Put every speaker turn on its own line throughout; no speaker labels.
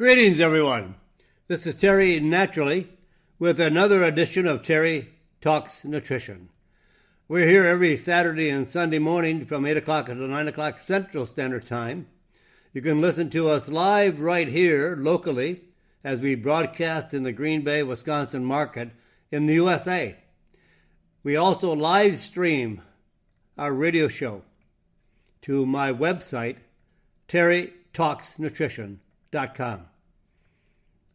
Greetings, everyone. This is Terry Naturally with another edition of Terry Talks Nutrition. We're here every Saturday and Sunday morning from 8 o'clock to 9 o'clock Central Standard Time. You can listen to us live right here locally as we broadcast in the Green Bay, Wisconsin market in the USA. We also live stream our radio to my website, terrytalksnutrition.com.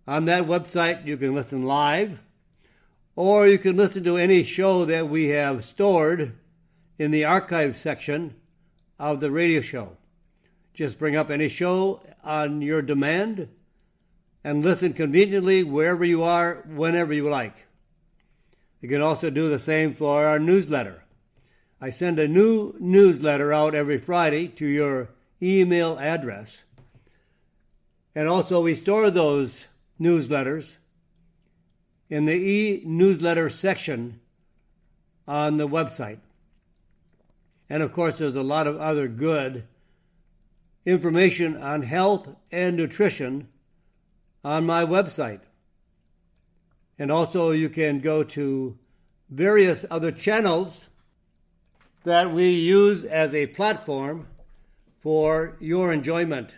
On that website, you can listen live, or you can listen to any show that we have stored in the archive section of the radio show. Just bring up any show on your demand and listen conveniently wherever you are, whenever you like. You can also do the same for our newsletter. I send a new newsletter out every Friday to your email address. And also we store those newsletters in the e-newsletter section on the website. And of course, there's a lot of other good information on health and nutrition on my website. And also you can go to various other channels that we use as a platform for your enjoyment.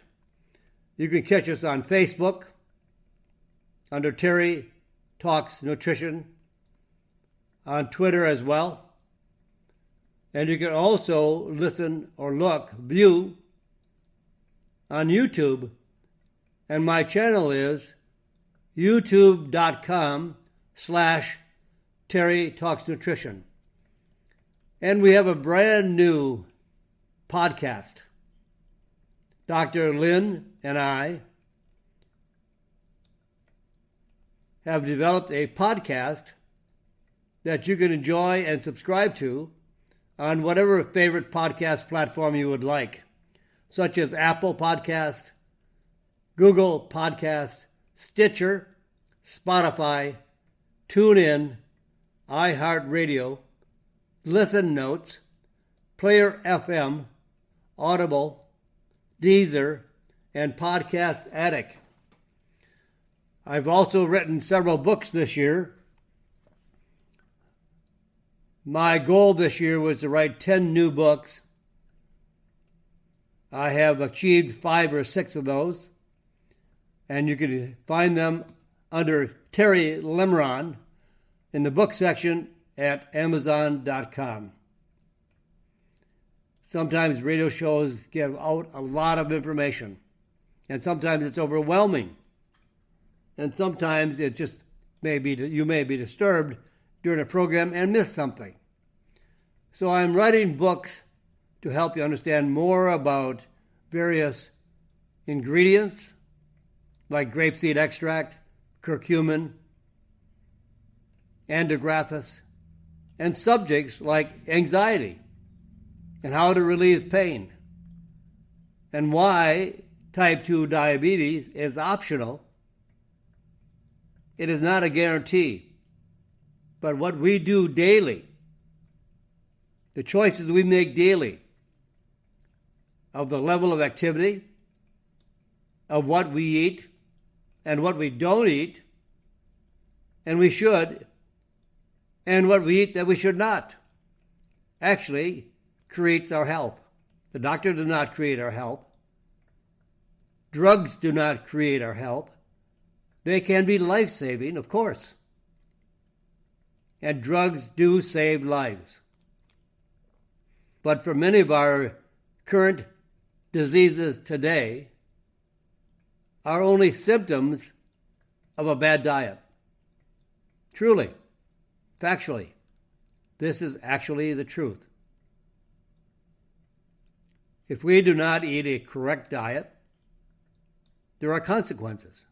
You can catch us on Facebook under Terry Talks Nutrition, on Twitter as well. And you can also listen or view on YouTube. And my channel is youtube.com/Terry Talks Nutrition. And we have a brand new podcast. Dr. Lynn and I have developed a podcast that you can enjoy and subscribe to on whatever favorite podcast platform you would like, such as Apple Podcast, Google Podcast, Stitcher, Spotify, TuneIn, iHeartRadio, Listen Notes, Player FM, Audible, Deezer, and Podcast Addict. I've also written several books this year. My goal this year was to write 10 new books. I have achieved 5 or 6 of those, and you can find them under Terry Lemron in the book section at Amazon.com. Sometimes radio shows give out a lot of information, and sometimes it's overwhelming, and sometimes it just you may be disturbed during a program and miss something. So I'm writing books to help you understand more about various ingredients like grapeseed extract, curcumin, andrographis, and subjects like anxiety and how to relieve pain and why type 2 diabetes is optional. It is not a guarantee, but what we do daily, the choices we make daily of the level of activity, of what we eat and what we don't eat, and we should, and what we eat that we should not, actually creates our health. The doctor does not create our health. Drugs do not create our health. They can be life-saving, of course. And drugs do save lives. But for many of our current diseases today are only symptoms of a bad diet. Truly, factually, this is actually the truth. If we do not eat a correct diet, there are consequences.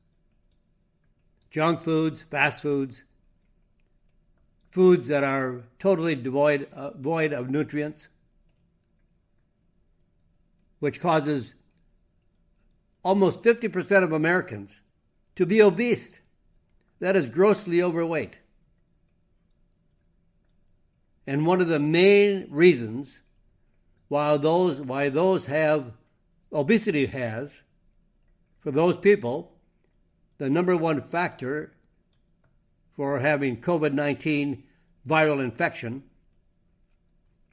Junk foods, fast foods, foods that are totally void of nutrients, which causes almost 50% of Americans to be obese. That is grossly overweight. And one of the main reasons why obesity has, for those people, the number one factor for having COVID-19 viral infection,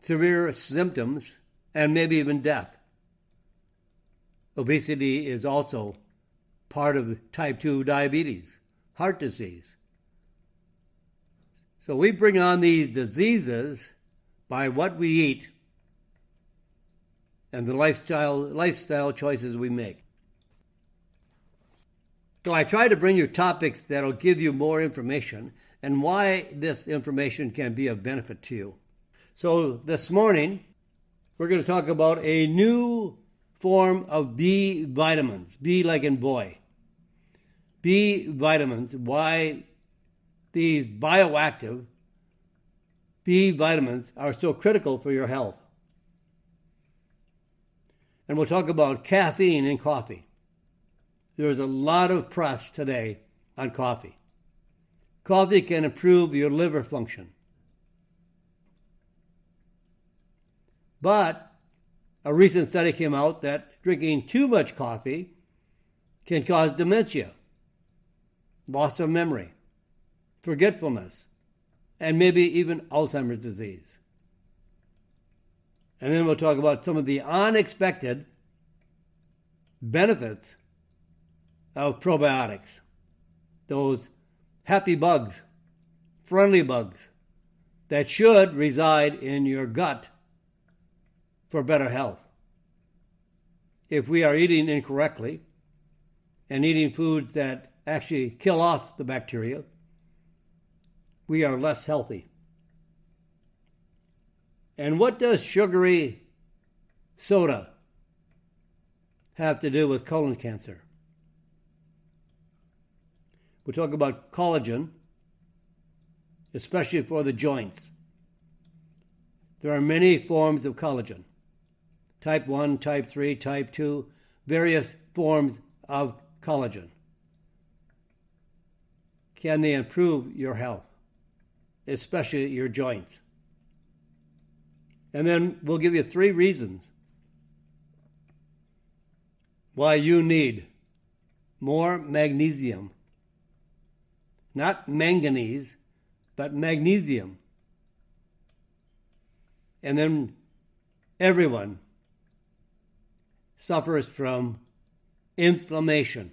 severe symptoms, and maybe even death. Obesity is also part of type 2 diabetes, heart disease. So we bring on these diseases by what we eat and the lifestyle choices we make. So I try to bring you topics that will give you more information and why this information can be of benefit to you. So this morning, we're going to talk about a new form of B vitamins, B like in boy. B vitamins, why these bioactive B vitamins are so critical for your health. And we'll talk about caffeine in coffee. There's a lot of press today on coffee. Coffee can improve your liver function. But a recent study came out that drinking too much coffee can cause dementia, loss of memory, forgetfulness, and maybe even Alzheimer's disease. And then we'll talk about some of the unexpected benefits of probiotics, those happy bugs, friendly bugs that should reside in your gut for better health. If we are eating incorrectly and eating foods that actually kill off the bacteria, we are less healthy. And what does sugary soda have to do with colon cancer? We'll talk about collagen, especially for the joints. There are many forms of collagen. Type 1, type 3, type 2, various forms of collagen. Can they improve your health, especially your joints? And then we'll give you 3 reasons why you need more magnesium. Not manganese, but magnesium. And then everyone suffers from inflammation,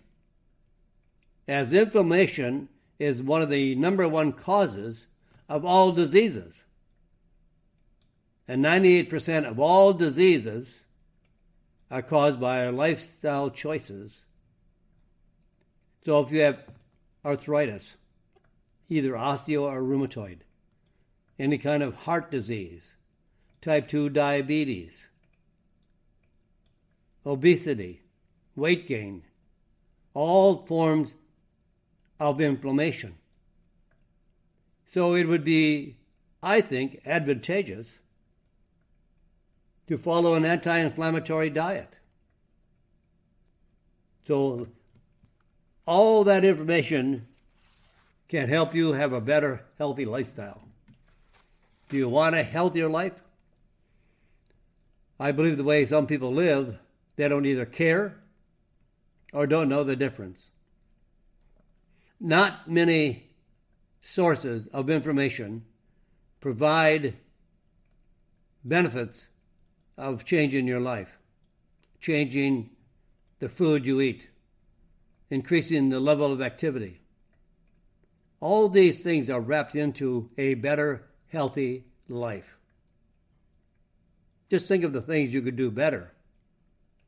as inflammation is one of the number one causes of all diseases. And 98% of all diseases are caused by our lifestyle choices. So if you have arthritis, either osteo or rheumatoid, any kind of heart disease, type 2 diabetes, obesity, weight gain, all forms of inflammation. So it would be, I think, advantageous to follow an anti-inflammatory diet. So all that information can help you have a better, healthy lifestyle. Do you want a healthier life? I believe the way some people live, they don't either care or don't know the difference. Not many sources of information provide benefits of changing your life, changing the food you eat, increasing the level of activity. All these things are wrapped into a better, healthy life. Just think of the things you could do better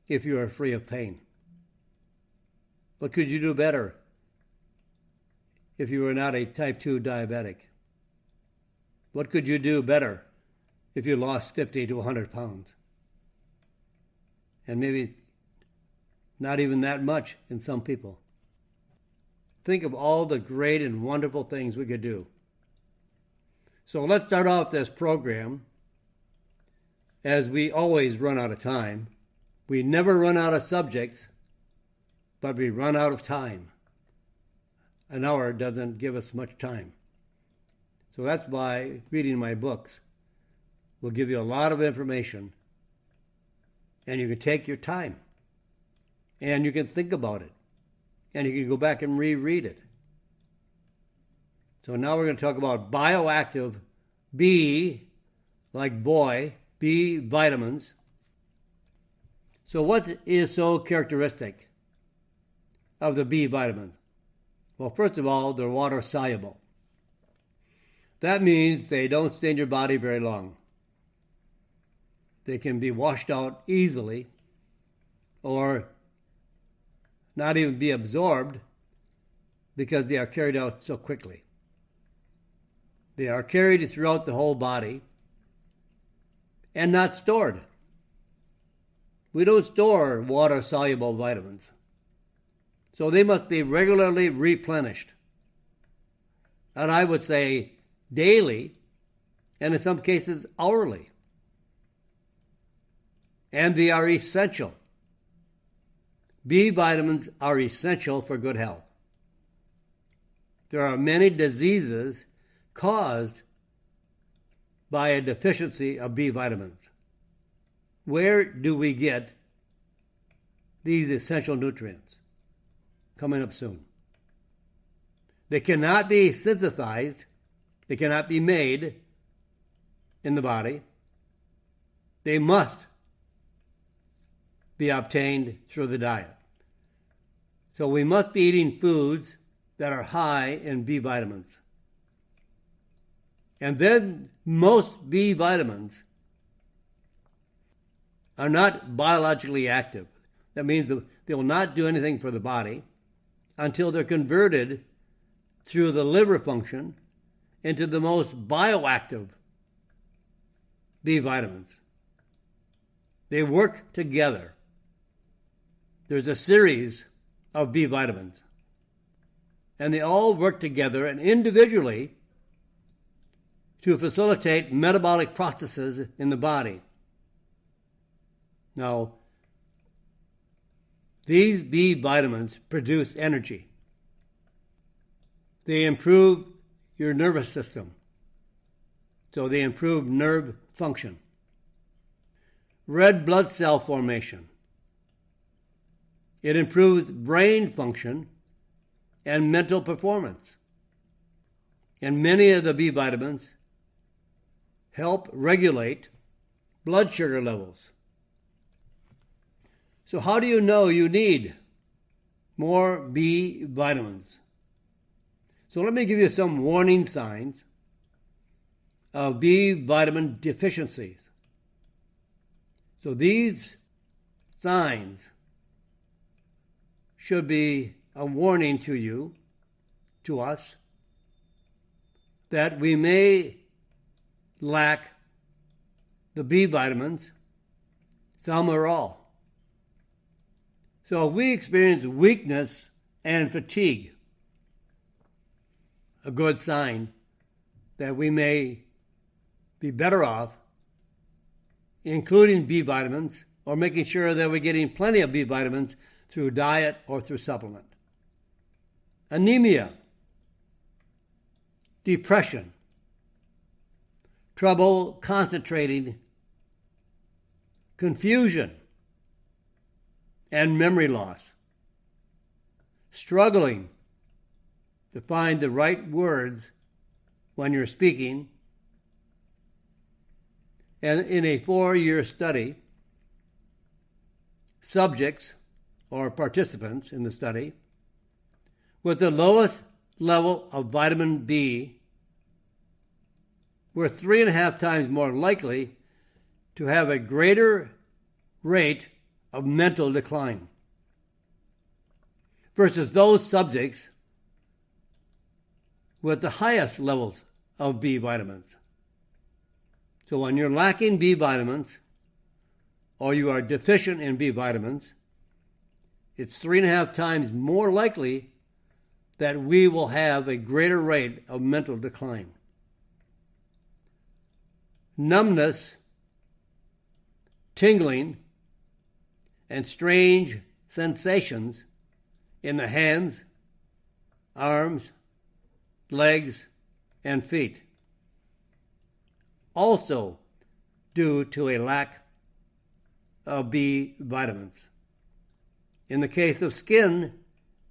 if you are free of pain. What could you do better if you were not a type 2 diabetic? What could you do better if you lost 50 to 100 pounds? And maybe not even that much in some people. Think of all the great and wonderful things we could do. So let's start off this program. As we always run out of time, we never run out of subjects, but we run out of time. An hour doesn't give us much time. So that's why reading my books will give you a lot of information, and you can take your time, and you can think about it, and you can go back and reread it. So now we're going to talk about bioactive B, like boy, B vitamins. So what is so characteristic of the B vitamins? Well, first of all, they're water soluble. That means they don't stay in your body very long. They can be washed out easily or not even be absorbed because they are carried out so quickly. They are carried throughout the whole body and not stored. We don't store water-soluble vitamins, so they must be regularly replenished. And I would say daily, and in some cases hourly. And they are essential. B vitamins are essential for good health. There are many diseases caused by a deficiency of B vitamins. Where do we get these essential nutrients? Coming up soon. They cannot be synthesized. They cannot be made in the body. They must be obtained through the diet. So we must be eating foods that are high in B vitamins. And then most B vitamins are not biologically active. That means they will not do anything for the body until they're converted through the liver function into the most bioactive B vitamins. They work together. There's a series of B vitamins, and they all work together and individually to facilitate metabolic processes in the body. Now, these B vitamins produce energy. They improve your nervous system, so they improve nerve function. Red blood cell formation. It improves brain function and mental performance. And many of the B vitamins help regulate blood sugar levels. So how do you know you need more B vitamins? So let me give you some warning signs of B vitamin deficiencies. So these signs should be a warning to you, to us, that we may lack the B vitamins, some or all. So if we experience weakness and fatigue, a good sign that we may be better off including B vitamins or making sure that we're getting plenty of B vitamins through diet or through supplement. Anemia, depression, trouble concentrating, confusion, and memory loss, struggling to find the right words when you're speaking. And in a 4-year study, subjects or participants in the study with the lowest level of vitamin B were 3.5 times more likely to have a greater rate of mental decline versus those subjects with the highest levels of B vitamins. So when you're lacking B vitamins or you are deficient in B vitamins, it's 3.5 times more likely that we will have a greater rate of mental decline. Numbness, tingling, and strange sensations in the hands, arms, legs, and feet. Also due to a lack of B vitamins. In the case of skin,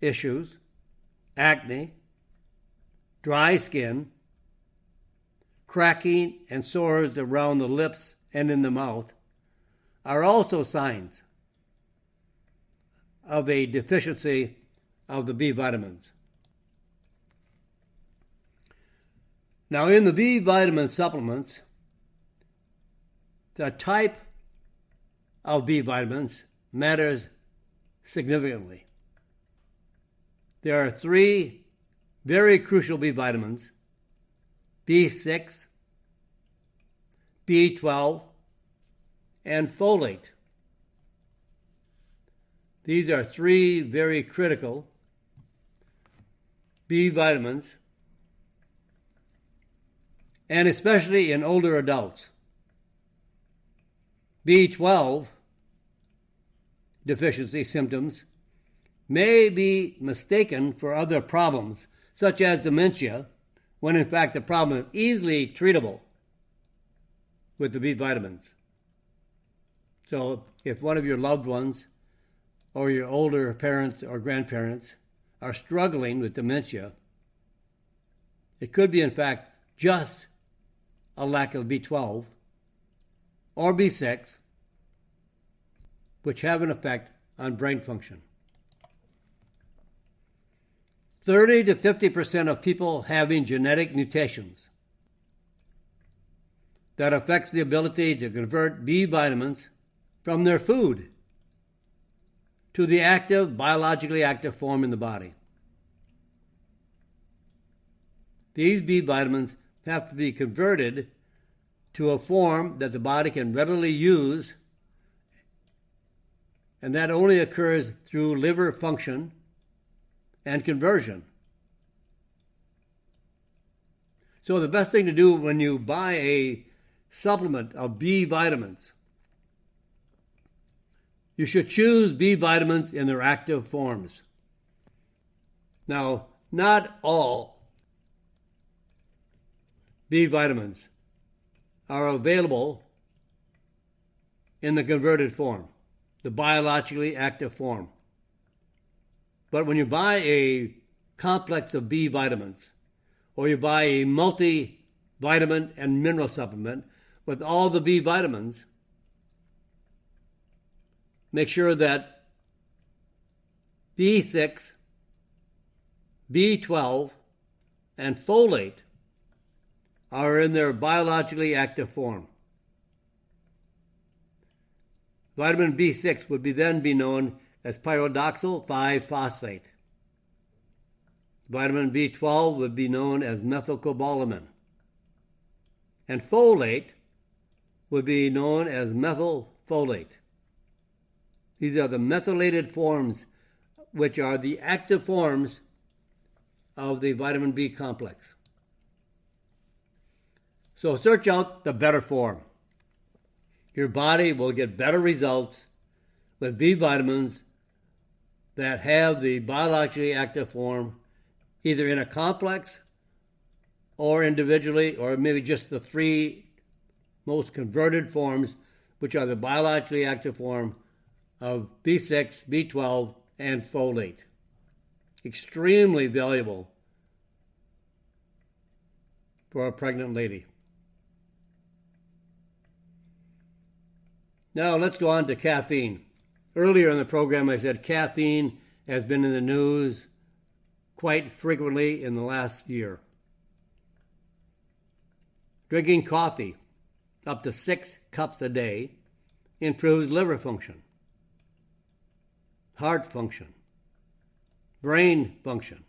issues, acne, dry skin, cracking and sores around the lips and in the mouth are also signs of a deficiency of the B vitamins. Now, in the B vitamin supplements, the type of B vitamins matters significantly. There are 3 very crucial B vitamins: B6, B12, and folate. These are 3 very critical B vitamins, and especially in older adults. B12 deficiency symptoms may be mistaken for other problems, such as dementia, when in fact the problem is easily treatable with the B vitamins. So if one of your loved ones or your older parents or grandparents are struggling with dementia, it could be in fact just a lack of B12 or B6, which have an effect on brain function. 30 to 50% of people having genetic mutations that affects the ability to convert B vitamins from their food to the active, biologically active form in the body. These B vitamins have to be converted to a form that the body can readily use, and that only occurs through liver function and conversion. So the best thing to do when you buy a supplement of B vitamins, you should choose B vitamins in their active forms. Now, not all B vitamins are available in the converted form, the biologically active form. But when you buy a complex of B vitamins, or you buy a multivitamin and mineral supplement with all the B vitamins, make sure that B6, B12, and folate are in their biologically active form. Vitamin B6 would then be known as pyridoxal 5-phosphate. Vitamin B12 would be known as methylcobalamin. And folate would be known as methylfolate. These are the methylated forms, which are the active forms of the vitamin B complex. So search out the better form. Your body will get better results with B vitamins that have the biologically active form, either in a complex or individually, or maybe just the 3 most converted forms, which are the biologically active form of B6, B12, and folate. Extremely valuable for a pregnant lady. Now let's go on to caffeine. Earlier in the program I said caffeine has been in the news quite frequently in the last year. Drinking coffee up to 6 cups a day improves liver function, heart function, brain function.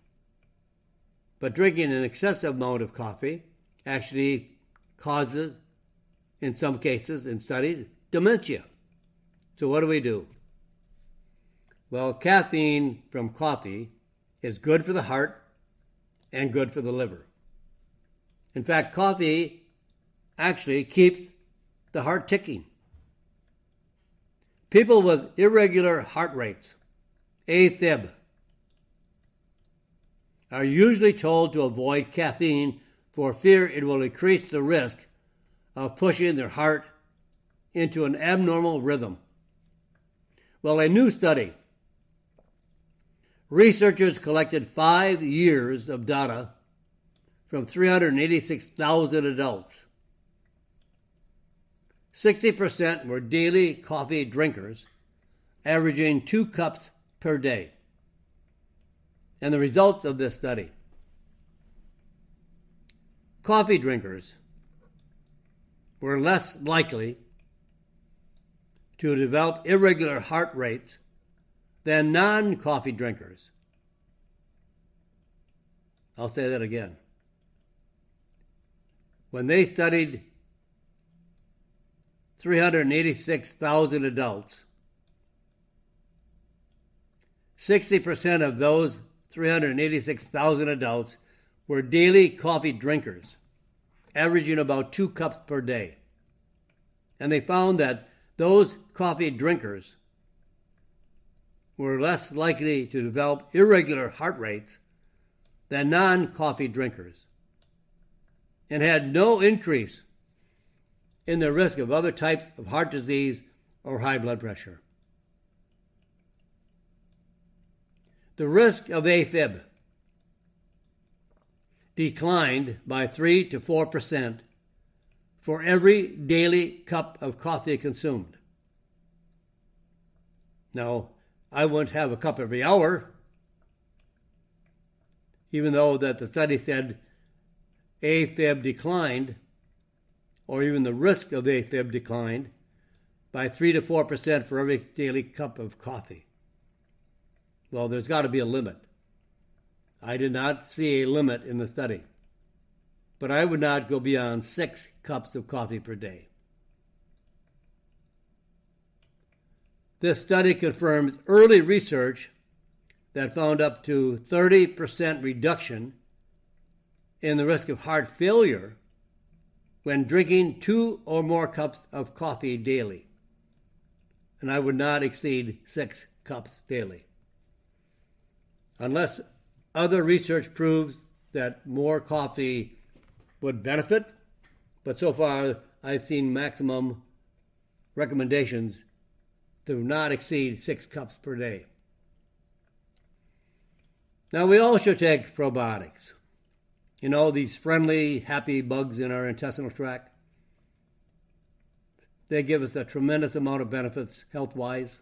But drinking an excessive amount of coffee actually causes, in some cases, in studies, dementia. So what do? Well, caffeine from coffee is good for the heart and good for the liver. In fact, coffee actually keeps the heart ticking. People with irregular heart rates, AFib, are usually told to avoid caffeine for fear it will increase the risk of pushing their heart into an abnormal rhythm. Well, a new study researchers collected 5 years of data from 386,000 adults. 60% were daily coffee drinkers, averaging 2 cups per day. And the results of this study: coffee drinkers were less likely to develop irregular heart rates than non-coffee drinkers. I'll say that again. When they studied 386,000 adults, 60% of those 386,000 adults were daily coffee drinkers, averaging about 2 cups per day. And they found that those coffee drinkers were less likely to develop irregular heart rates than non-coffee drinkers, and had no increase in the risk of other types of heart disease or high blood pressure. The risk of AFib declined by 3 to 4% for every daily cup of coffee consumed. Now, I wouldn't have a cup every hour, even though that the study said AFib declined, or even the risk of AFib declined, by 3 to 4% for every daily cup of coffee. Well, there's got to be a limit. I did not see a limit in the study, but I would not go beyond 6 cups of coffee per day. This study confirms early research that found up to 30% reduction in the risk of heart failure when drinking 2 or more cups of coffee daily. And I would not exceed 6 cups daily. Unless other research proves that more coffee would benefit, but so far I've seen maximum recommendations to not exceed 6 cups per day. Now, we all should take probiotics. You know, these friendly, happy bugs in our intestinal tract. They give us a tremendous amount of benefits health-wise.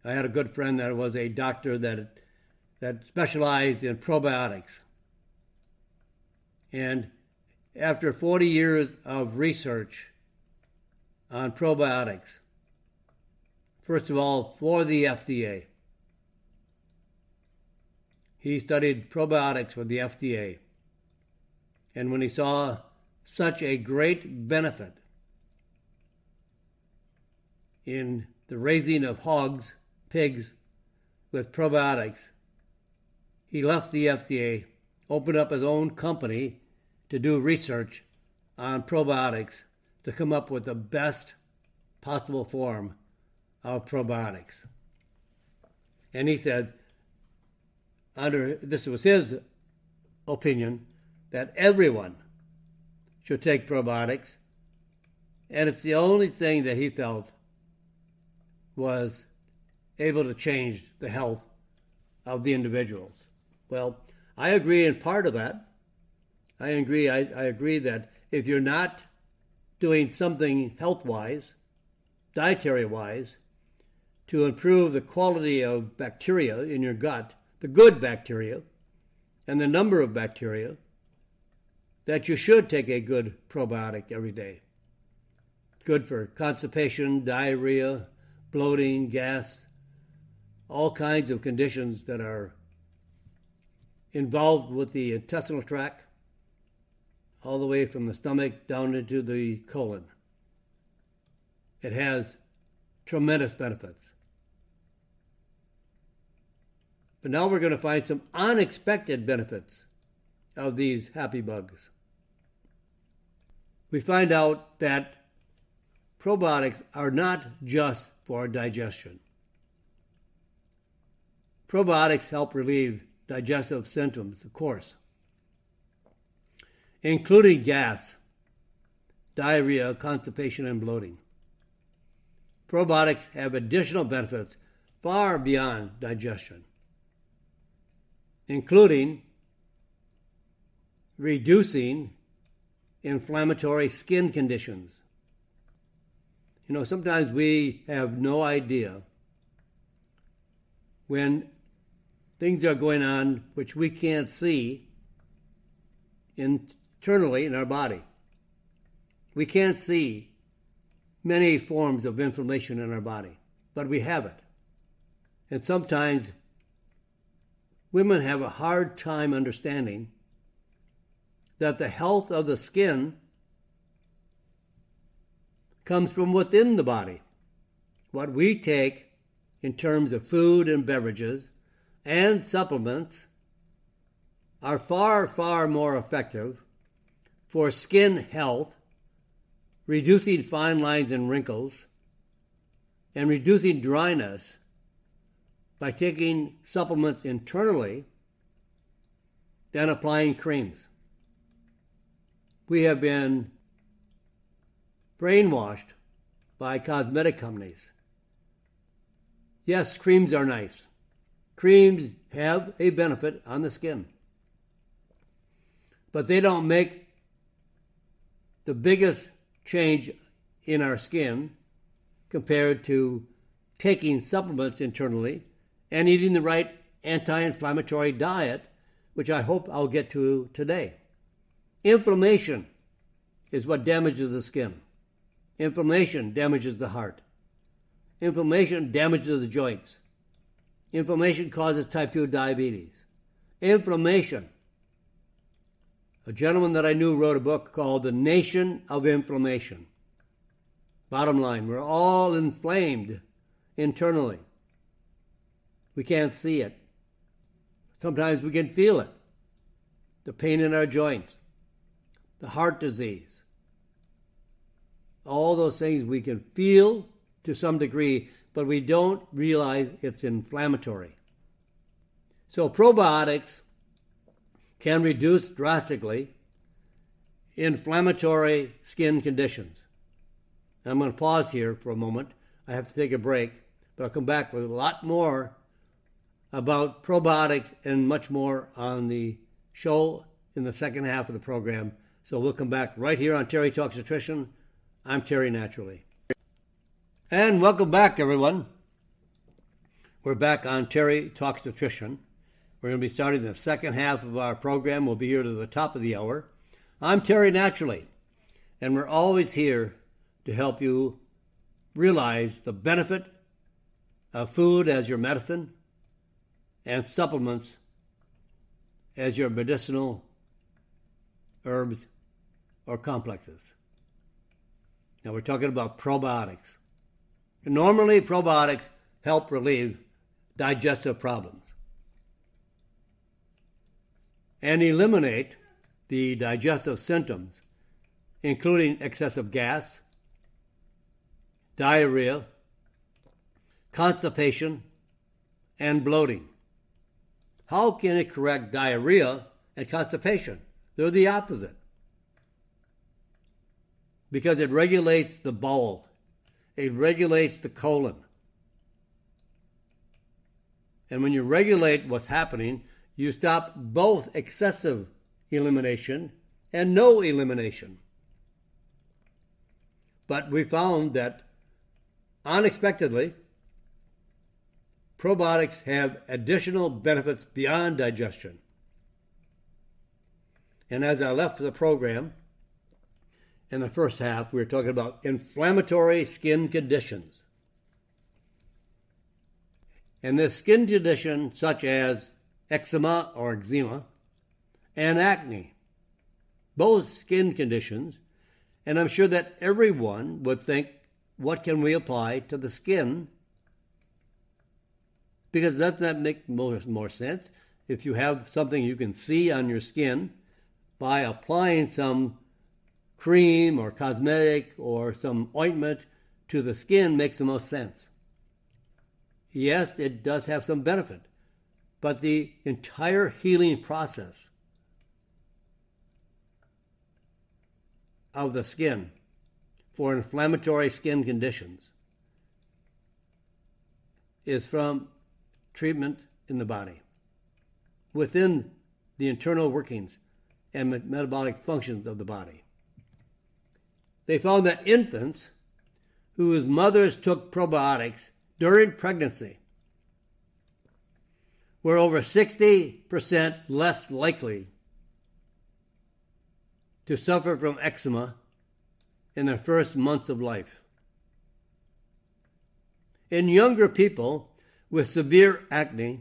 I had a good friend that was a doctor that specialized in probiotics. And after 40 years of research on probiotics, first of all, for the FDA, he studied probiotics for the FDA. And when he saw such a great benefit in the raising of hogs, pigs, with probiotics, he left the FDA, opened up his own company to do research on probiotics to come up with the best possible form of probiotics. And he said, this was his opinion, that everyone should take probiotics, and it's the only thing that he felt was able to change the health of the individuals. Well, I agree in part of that. I agree that if you're not doing something health-wise, dietary-wise, to improve the quality of bacteria in your gut, the good bacteria, and the number of bacteria, that you should take a good probiotic every day. Good for constipation, diarrhea, bloating, gas, all kinds of conditions that are involved with the intestinal tract, all the way from the stomach down into the colon. It has tremendous benefits. But now we're going to find some unexpected benefits of these happy bugs. We find out that probiotics are not just for digestion. Probiotics help relieve digestive symptoms, of course, including gas, diarrhea, constipation, and bloating. Probiotics have additional benefits far beyond digestion, including reducing inflammatory skin conditions. Sometimes we have no idea when things are going on which we can't see internally in our body. We can't see many forms of inflammation in our body, but we have it. And sometimes women have a hard time understanding that the health of the skin comes from within the body. What we take in terms of food and beverages and supplements are far, far more effective for skin health, reducing fine lines and wrinkles, and reducing dryness by taking supplements internally than applying creams. We have been brainwashed by cosmetic companies. Yes, creams are nice. Creams have a benefit on the skin. But they don't make the biggest change in our skin compared to taking supplements internally and eating the right anti-inflammatory diet, which I hope I'll get to today. Inflammation is what damages the skin. Inflammation damages the heart. Inflammation damages the joints. Inflammation causes type 2 diabetes. Inflammation. A gentleman that I knew wrote a book called The Nation of Inflammation. Bottom line, we're all inflamed internally. We can't see it. Sometimes we can feel it. The pain in our joints, the heart disease. All those things we can feel to some degree, but we don't realize it's inflammatory. So probiotics can reduce drastically inflammatory skin conditions. I'm going to pause here for a moment. I have to take a break, but I'll come back with a lot more about probiotics and much more on the show in the second half of the program. So we'll come back right here on Terry Talks Nutrition. I'm Terry Naturally. And welcome back, everyone. We're back on Terry Talks Nutrition. We're going to be starting the second half of our program. We'll be here to the top of the hour. I'm Terry Naturally, and we're always here to help you realize the benefit of food as your medicine and supplements as your medicinal herbs or complexes. Now we're talking about probiotics. Normally, probiotics help relieve digestive problems and eliminate the digestive symptoms, including excessive gas, diarrhea, constipation, and bloating. How can it correct diarrhea and constipation? They're the opposite. Because it regulates the bowel. It regulates the colon. And when you regulate what's happening, you stop both excessive elimination and no elimination. But we found that unexpectedly, probiotics have additional benefits beyond digestion. And as I left the program, in the first half, we were talking about inflammatory skin conditions. And this skin condition, such as eczema or eczema, and acne, both skin conditions, and I'm sure that everyone would think, what can we apply to the skin? Because doesn't that make more sense? If you have something you can see on your skin, by applying some cream or cosmetic or some ointment to the skin makes the most sense. Yes, it does have some benefit, but the entire healing process of the skin for inflammatory skin conditions is from treatment in the body, within the internal workings and metabolic functions of the body. They found that infants whose mothers took probiotics during pregnancy were over 60% less likely to suffer from eczema in their first months of life. In younger people with severe acne,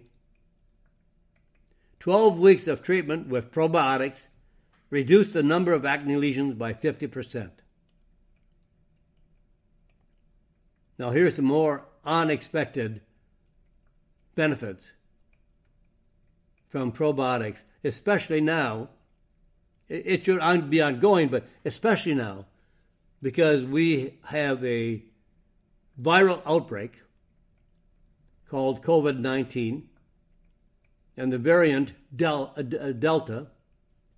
12 weeks of treatment with probiotics reduced the number of acne lesions by 50%. Now here's some more unexpected benefits from probiotics, especially now. It should be ongoing, but especially now, because we have a viral outbreak called COVID-19, and the variant Delta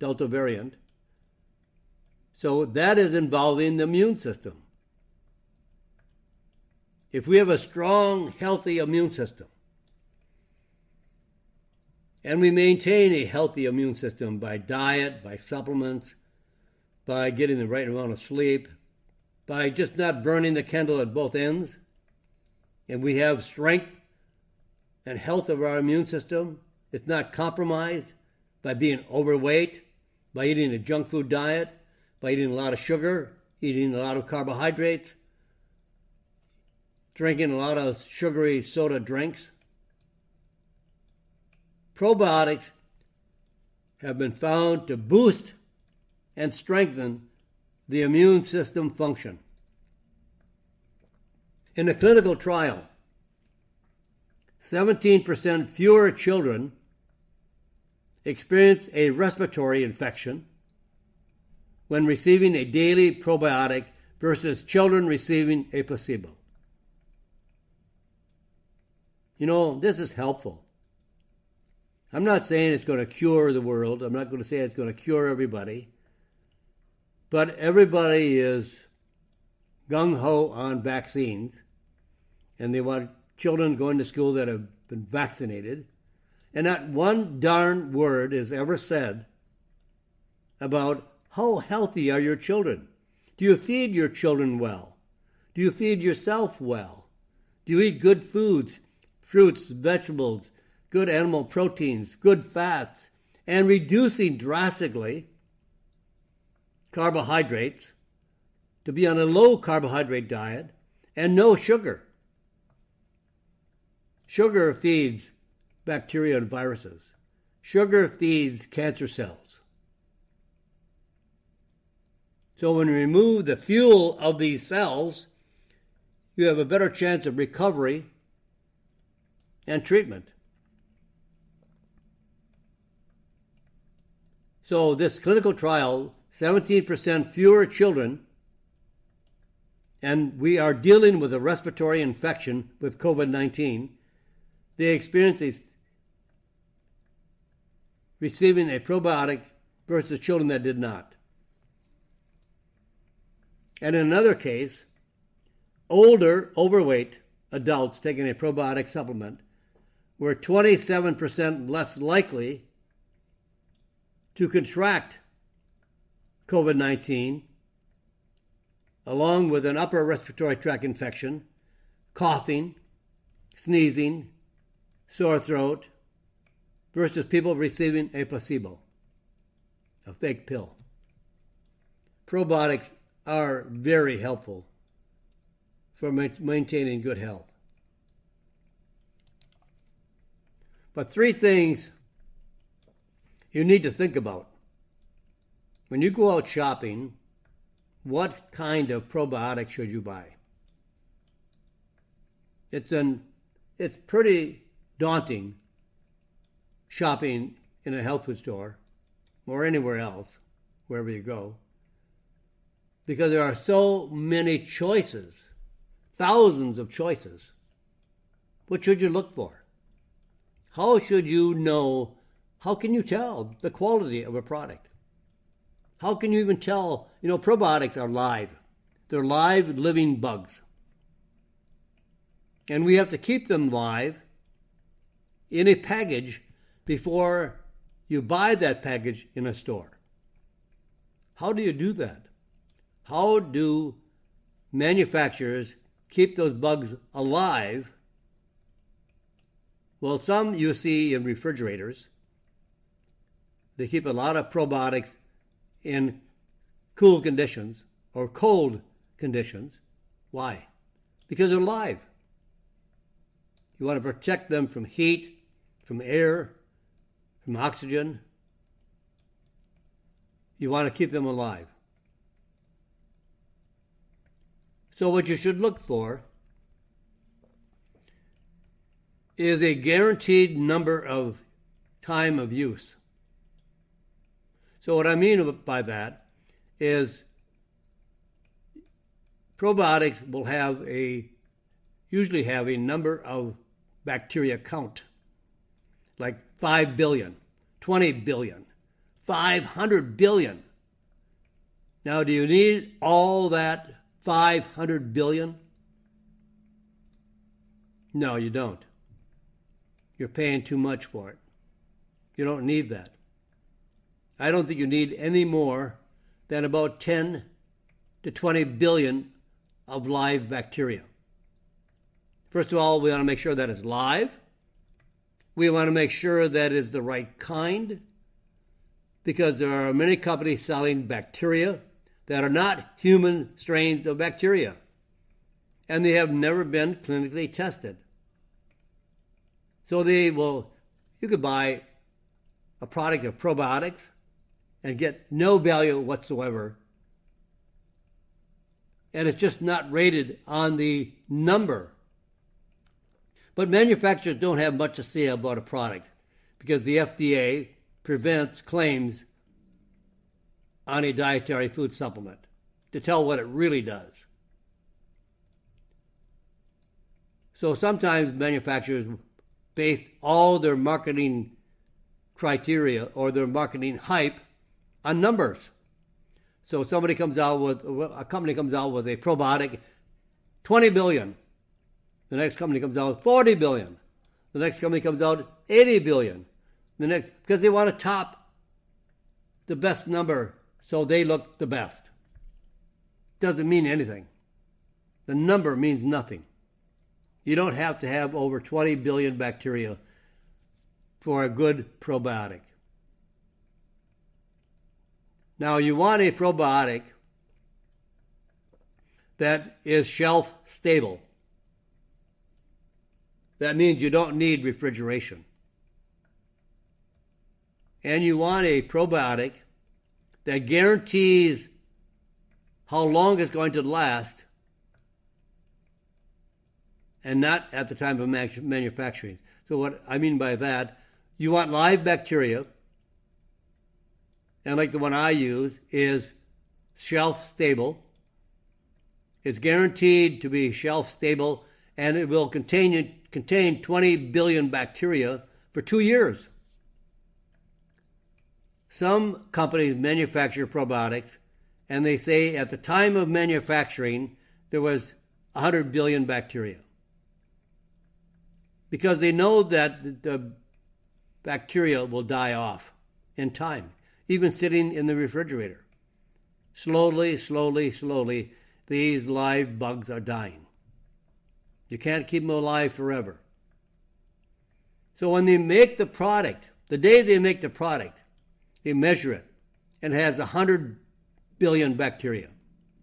variant. So that is involving the immune system. If we have a strong, healthy immune system, and we maintain a healthy immune system by diet, by supplements, by getting the right amount of sleep, by just not burning the candle at both ends, and we have strength and health of our immune system, it's not compromised by being overweight, by eating a junk food diet, by eating a lot of sugar, eating a lot of carbohydrates, drinking a lot of sugary soda drinks. Probiotics have been found to boost and strengthen the immune system function. In a clinical trial, 17% fewer children experienced a respiratory infection when receiving a daily probiotic versus children receiving a placebo. You know, this is helpful. I'm not saying it's going to cure the world. I'm not going to say it's going to cure everybody. But everybody is gung-ho on vaccines, and they want children going to school that have been vaccinated. And not one darn word is ever said about how healthy are your children. Do you feed your children well? Do you feed yourself well? Do you eat good foods, fruits, vegetables, good animal proteins, good fats, and reducing drastically carbohydrates to be on a low carbohydrate diet and no sugar. Sugar feeds bacteria and viruses. Sugar feeds cancer cells. So when you remove the fuel of these cells, you have a better chance of recovery and treatment. So this clinical trial, 17% fewer children, and we are dealing with a respiratory infection with COVID-19. They experienced receiving a probiotic versus children that did not. And in another case, older, overweight adults taking a probiotic supplement were 27% less likely to contract COVID-19, along with an upper respiratory tract infection, coughing, sneezing, sore throat, versus people receiving a placebo, a fake pill. Probiotics are very helpful for maintaining good health. But 3 things you need to think about. When you go out shopping, what kind of probiotic should you buy? It's pretty daunting shopping in a health food store or anywhere else, wherever you go, because there are so many choices, thousands of choices. What should you look for? How should you know? How can you tell the quality of a product? How can you even tell? You know, probiotics are live. They're live, living bugs. And we have to keep them live in a package before you buy that package in a store. How do you do that? How do manufacturers keep those bugs alive? Well, some you see in refrigerators. They keep a lot of probiotics in cool conditions or cold conditions. Why? Because they're live. You want to protect them from heat, from air, from oxygen. You want to keep them alive. So what you should look for is a guaranteed number of time of use. So what I mean by that is probiotics will usually have a number of bacteria count, like 5 billion, 20 billion, 500 billion. Now, do you need all that 500 billion? No, you don't. You're paying too much for it. You don't need that. I don't think you need any more than about 10 to 20 billion of live bacteria. First of all, we want to make sure that it's live. We want to make sure that it's the right kind, because there are many companies selling bacteria that are not human strains of bacteria, and they have never been clinically tested. So you could buy a product of probiotics and get no value whatsoever, and it's just not rated on the number. But manufacturers don't have much to say about a product because the FDA prevents claims on a dietary food supplement to tell what it really does. So sometimes manufacturers base all their marketing criteria or their marketing hype on numbers. So a company comes out with a probiotic, 20 billion. The next company comes out with 40 billion. The next company comes out with 80 billion. Because they want to top the best number so they look the best. Doesn't mean anything. The number means nothing. You don't have to have over 20 billion bacteria for a good probiotic. Now, you want a probiotic that is shelf stable. That means you don't need refrigeration. And you want a probiotic that guarantees how long it's going to last and not at the time of manufacturing. So what I mean by that, you want live bacteria, and like the one I use, is shelf stable. It's guaranteed to be shelf stable, and it will contain 20 billion bacteria for 2 years. Some companies manufacture probiotics, and they say at the time of manufacturing there was 100 billion bacteria. Because they know that the bacteria will die off in time, even sitting in the refrigerator. Slowly, these live bugs are dying. You can't keep them alive forever. So when they make the product, the day they make the product, they measure it, and it has 100 billion bacteria.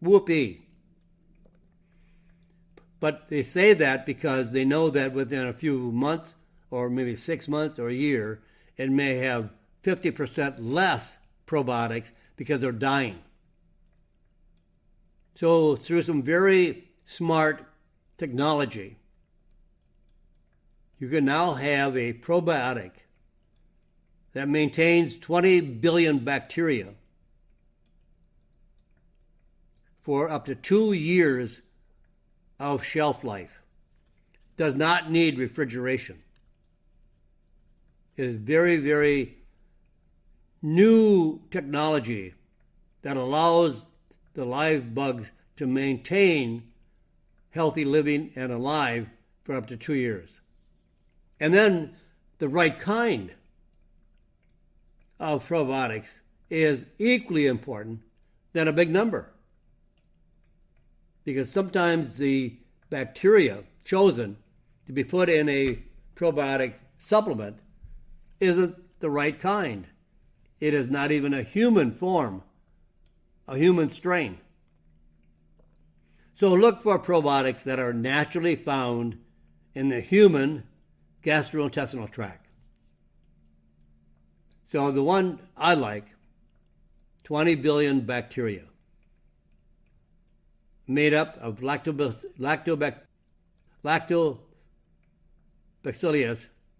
Whoopee. But they say that because they know that within a few months, or maybe 6 months or a year, it may have 50% less probiotics because they're dying. So through some very smart technology, you can now have a probiotic that maintains 20 billion bacteria for up to 2 years of shelf life. Does not need refrigeration. It is very, very new technology that allows the live bugs to maintain healthy living and alive for up to 2 years. And then the right kind of probiotics is equally important than a big number. Because sometimes the bacteria chosen to be put in a probiotic supplement isn't the right kind. It is not even a human form, a human strain. So look for probiotics that are naturally found in the human gastrointestinal tract. So the one I like, 20 billion bacteria, made up of Lactobacillus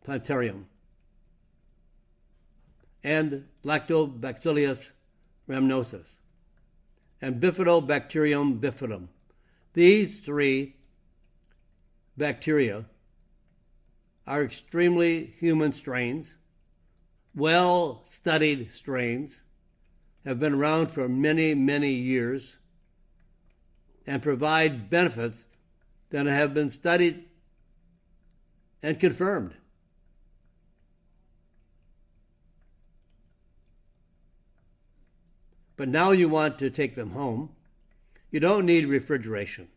plantarum and Lactobacillus rhamnosus and Bifidobacterium bifidum. These three bacteria are extremely human strains, well-studied strains, have been around for many, many years, and provide benefits that have been studied and confirmed. But now you want to take them home. You don't need refrigeration.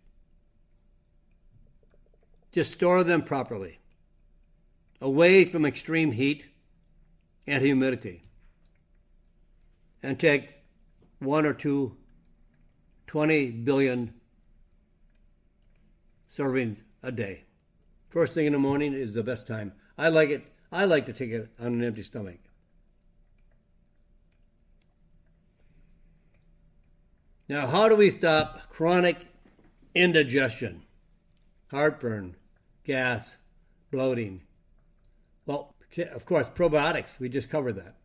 Just store them properly, away from extreme heat and humidity. And take 1 or 2 20 billion servings a day. First thing in the morning is the best time. I like it. I like to take it on an empty stomach. Now, how do we stop chronic indigestion, heartburn, gas, bloating? Well, of course, probiotics. We just covered that.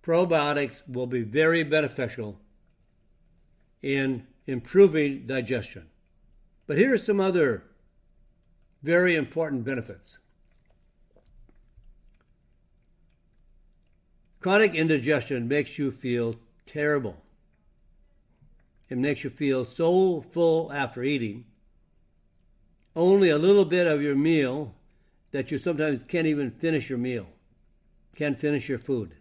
Probiotics will be very beneficial in improving digestion. But here are some other very important benefits. Chronic indigestion makes you feel terrible. It makes you feel so full after eating. Only a little bit of your meal that you sometimes can't even finish your meal. Can't finish your food.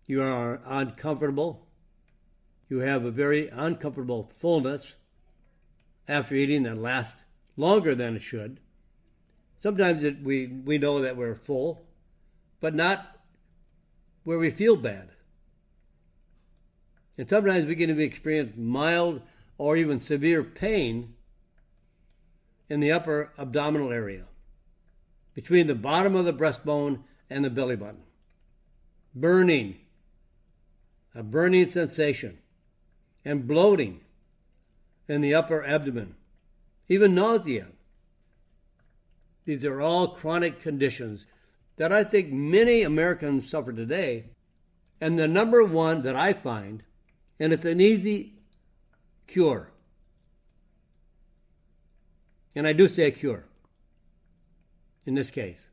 You are uncomfortable. You have a very uncomfortable fullness after eating that lasts longer than it should. Sometimes we know that we're full, but not where we feel bad. And sometimes we can even experience mild or even severe pain in the upper abdominal area, between the bottom of the breastbone and the belly button. Burning, a burning sensation, and bloating in the upper abdomen, even nausea. These are all chronic conditions that I think many Americans suffer today. And the number one that I find, and it's an easy cure, and I do say a cure in this case,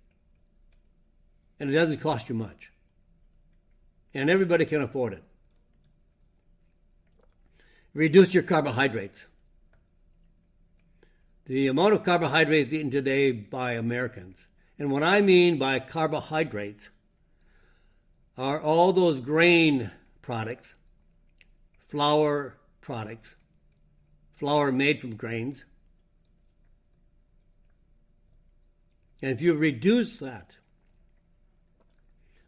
and it doesn't cost you much, and everybody can afford it. Reduce your carbohydrates. The amount of carbohydrates eaten today by Americans, and what I mean by carbohydrates are all those grain products, flour products, flour made from grains. And if you reduce that,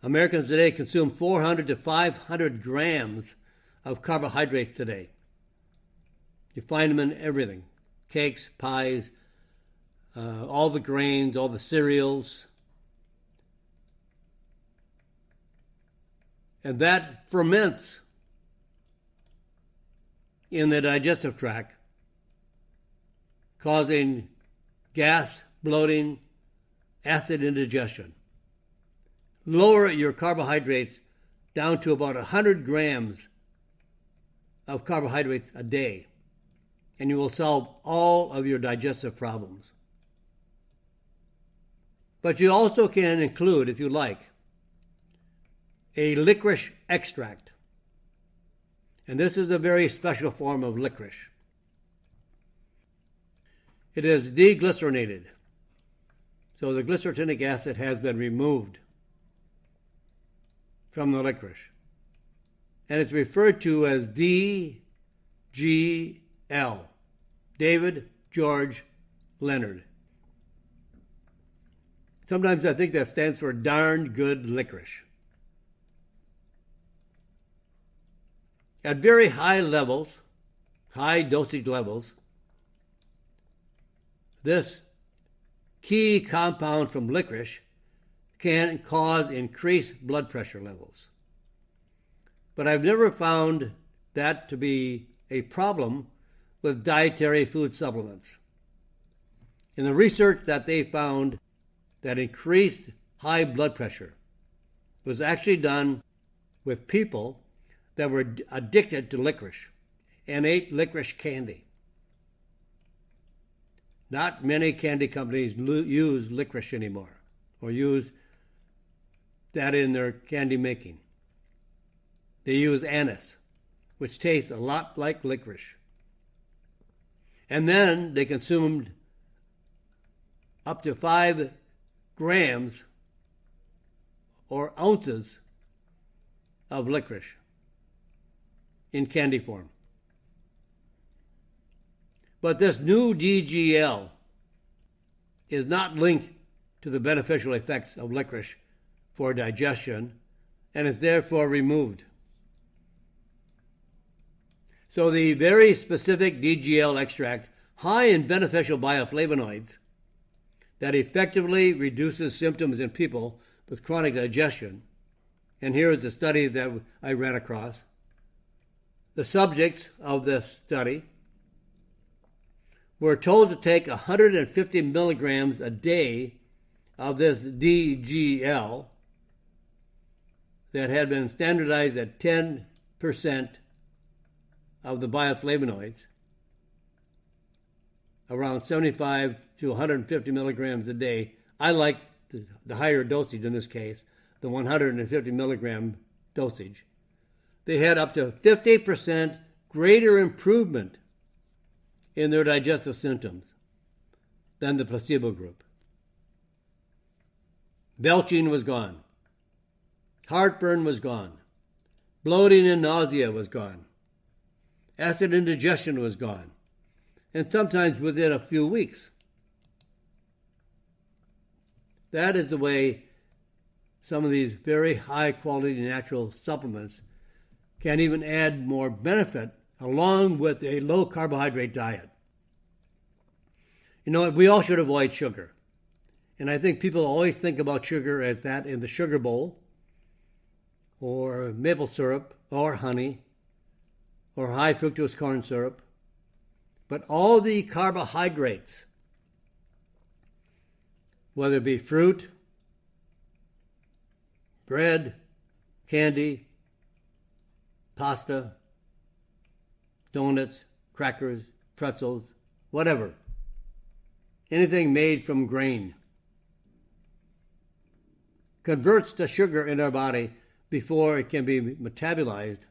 Americans today consume 400 to 500 grams of carbohydrates today. You find them in everything. Cakes, pies, all the grains, all the cereals. And that ferments in the digestive tract, causing gas, bloating, acid indigestion. Lower your carbohydrates down to about 100 grams of carbohydrates a day, and you will solve all of your digestive problems. But you also can include, if you like, a licorice extract. And this is a very special form of licorice. it is deglycerinated. So the glycerinic acid has been removed from the licorice. And it's referred to as DGL, David George Leonard. Sometimes I think that stands for darn good licorice. At very high levels, high dosage levels, this key compound from licorice can cause increased blood pressure levels. But I've never found that to be a problem with dietary food supplements. In the research that they found that increased high blood pressure was actually done with people that were addicted to licorice and ate licorice candy. Not many candy companies use licorice anymore or use that in their candy making. They use anise, which tastes a lot like licorice. And then they consumed up to 5 grams or ounces of licorice in candy form. But this new DGL is not linked to the beneficial effects of licorice for digestion and is therefore removed. So the very specific DGL extract, high in beneficial bioflavonoids, that effectively reduces symptoms in people with chronic digestion. And here is a study that I ran across. The subjects of this study were told to take 150 milligrams a day of this DGL that had been standardized at 10% of the bioflavonoids, around 75 to 150 milligrams a day. I like the higher dosage in this case, the 150 milligram dosage. They had up to 50% greater improvement in their digestive symptoms than the placebo group. Belching was gone. Heartburn was gone. Bloating and nausea was gone. Acid indigestion was gone. And sometimes within a few weeks. That is the way some of these very high quality natural supplements can even add more benefit along with a low carbohydrate diet. You know, we all should avoid sugar. And I think people always think about sugar as that in the sugar bowl, or maple syrup, or honey, or high fructose corn syrup. But all the carbohydrates, whether it be fruit, bread, candy, pasta, donuts, crackers, pretzels, whatever, anything made from grain, converts to sugar in our body before it can be metabolized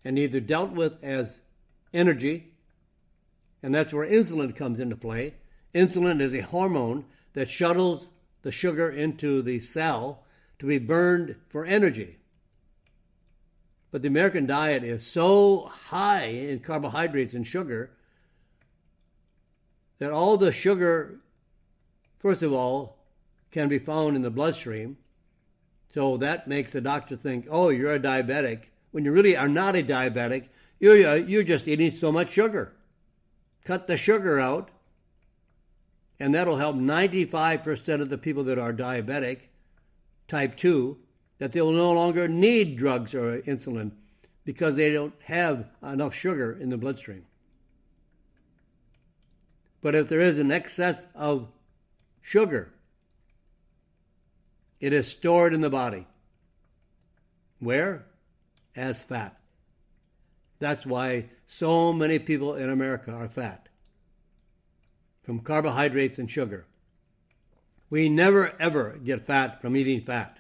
and either dealt with as energy, and that's where insulin comes into play. Insulin is a hormone that shuttles the sugar into the cell to be burned for energy. But the American diet is so high in carbohydrates and sugar that all the sugar, first of all, can be found in the bloodstream. So that makes the doctor think, oh, you're a diabetic, when you really are not a diabetic. You're just eating so much sugar. Cut the sugar out, and that'll help 95% of the people that are diabetic, type 2, that they'll no longer need drugs or insulin because they don't have enough sugar in the bloodstream. But if there is an excess of sugar, it is stored in the body. Where? As fat. That's why so many people in America are fat, from carbohydrates and sugar. We never, ever get fat from eating fat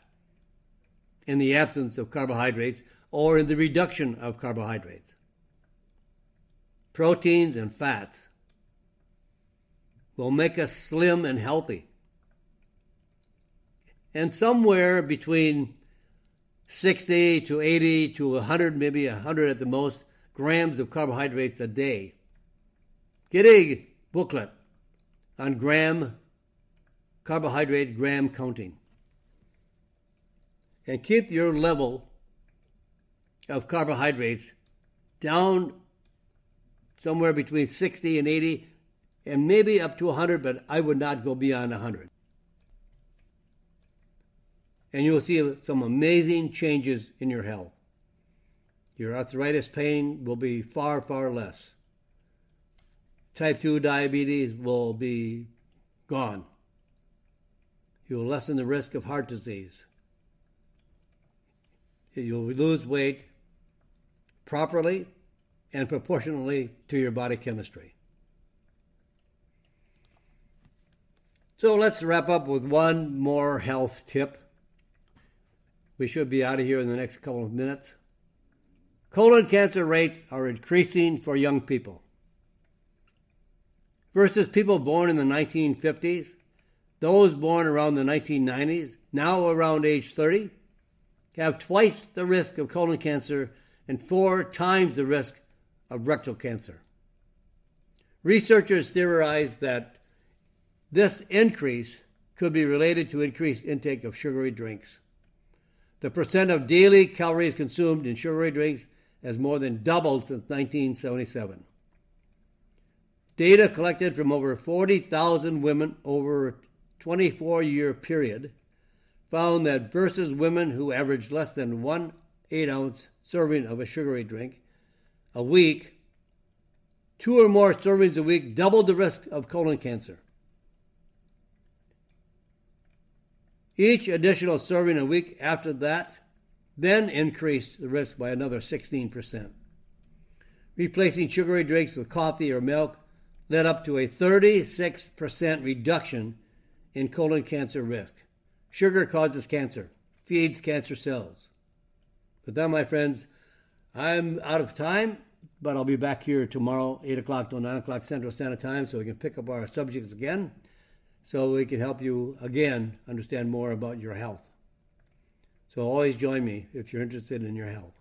in the absence of carbohydrates or in the reduction of carbohydrates. Proteins and fats will make us slim and healthy. And somewhere between 60 to 80 to 100, maybe 100 at the most, grams of carbohydrates a day. Get a booklet on carbohydrate gram counting. And keep your level of carbohydrates down somewhere between 60 and 80, and maybe up to 100, but I would not go beyond 100. And you'll see some amazing changes in your health. Your arthritis pain will be far, far less. Type 2 diabetes will be gone. You'll lessen the risk of heart disease. You'll lose weight properly and proportionally to your body chemistry. So let's wrap up with one more health tip. We should be out of here in the next couple of minutes. Colon cancer rates are increasing for young people. Versus people born in the 1950s, those born around the 1990s, now around age 30, have twice the risk of colon cancer and 4 times the risk of rectal cancer. Researchers theorize that this increase could be related to increased intake of sugary drinks. The percent of daily calories consumed in sugary drinks has more than doubled since 1977. Data collected from over 40,000 women over a 24-year period found that versus women who averaged less than 1 8-ounce serving of a sugary drink a week, 2 or more servings a week doubled the risk of colon cancer. Each additional serving a week after that then increased the risk by another 16%. Replacing sugary drinks with coffee or milk led up to a 36% reduction in colon cancer risk. Sugar causes cancer, feeds cancer cells. With that, my friends, I'm out of time, but I'll be back here tomorrow, 8 o'clock till 9 o'clock Central Standard Time, so we can pick up our subjects again, so we can help you again understand more about your health. So always join me if you're interested in your health.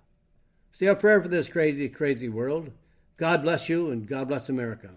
Say a prayer for this crazy, crazy world. God bless you, and God bless America.